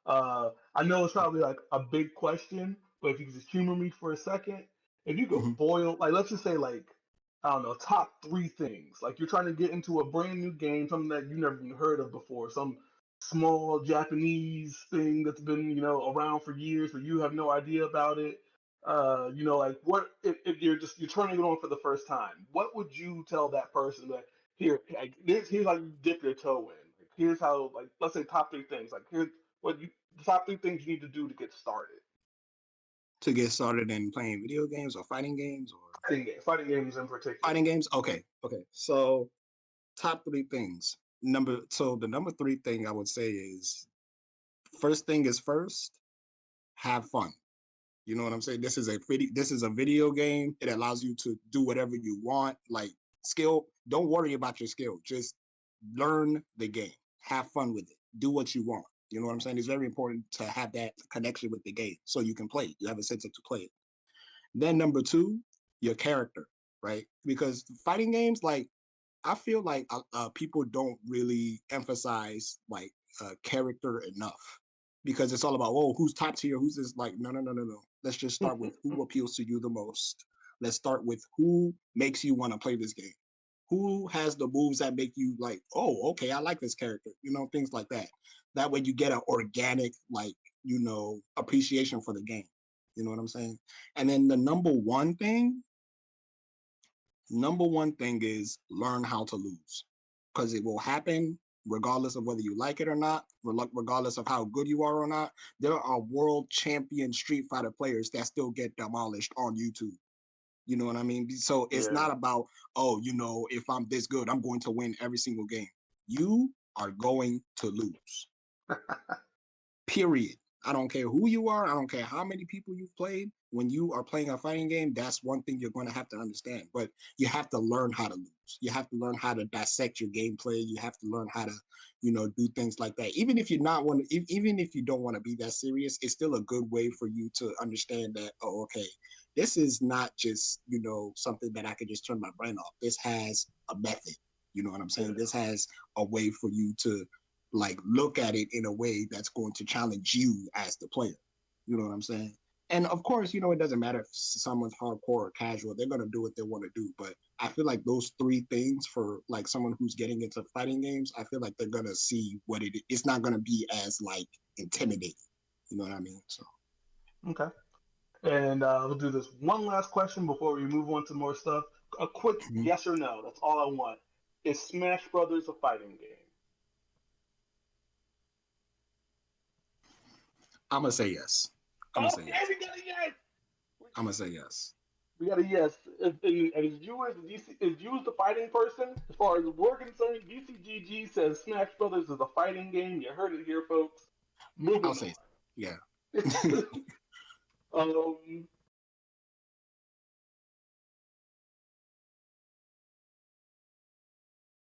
I know it's probably like a big question, but if you could just humor me for a second, if you could Hmm. boil, like, let's just say, like, I don't know, top three things. Like, you're trying to get into a brand new game, something that you never even heard of before, some small Japanese thing that's been, around for years, but you have no idea about it. Like, what if you're turning it on for the first time? What would you tell that person that here, like, here's how you dip your toe in. Like, here's how, like, let's say top three things. Like, here's what you the top three things you need to do to get started. To get started in playing video games or fighting games or Fighting games in particular. fighting games. Okay, okay. So top three things. The number three thing I would say is first thing is first. Have fun. You know what I'm saying? This is a video game. It allows you to do whatever you want. Like skill, don't worry about your skill. Just learn the game. Have fun with it. Do what you want. You know what I'm saying? It's very important to have that connection with the game so you can play it. You have a sense of to play it. Then number two, your character, right? Because fighting games, like I feel like people don't really emphasize like character enough because it's all about who's top tier, who's this like no. Let's just start with who appeals to you the most. Let's start with who makes you want to play this game. Who has the moves that make you like, oh, okay, I like this character, things like that. That way you get an organic like appreciation for the game. You know what I'm saying? And then the number one thing is learn how to lose because it will happen regardless of whether you like it or not, regardless of how good you are or not. There are world champion Street Fighter players that still get demolished on YouTube. You know what I mean? So it's Yeah. not about, if I'm this good, I'm going to win every single game. You are going to lose. Period. I don't care who you are. I don't care how many people you've played. When you are playing a fighting game, that's one thing you're going to have to understand. But you have to learn how to lose. You have to learn how to dissect your gameplay. You have to learn how to, do things like that. Even if you're not one, even if you don't want to be that serious, it's still a good way for you to understand that. Oh, okay, this is not just something that I could just turn my brain off. This has a method. You know what I'm saying? Yeah. This has a way for you to like look at it in a way that's going to challenge you as the player. You know what I'm saying? And of course, it doesn't matter if someone's hardcore or casual, they're going to do what they want to do. But I feel like those three things for like someone who's getting into fighting games, I feel like they're going to see what it is. It's not going to be as like intimidating. You know what I mean? So, Okay. And we'll do this one last question before we move on to more stuff. A quick mhm. yes or no. That's all I want. Is Smash Brothers a fighting game? I'm going to say yes. I'm going to say Okay, yes. we got a yes. I'm going to say yes. We got a yes. And as you as the fighting person, as far as we're concerned, DCGG says Smash Brothers is a fighting game. You heard it here, folks. I'll Moving say, yeah. on. um,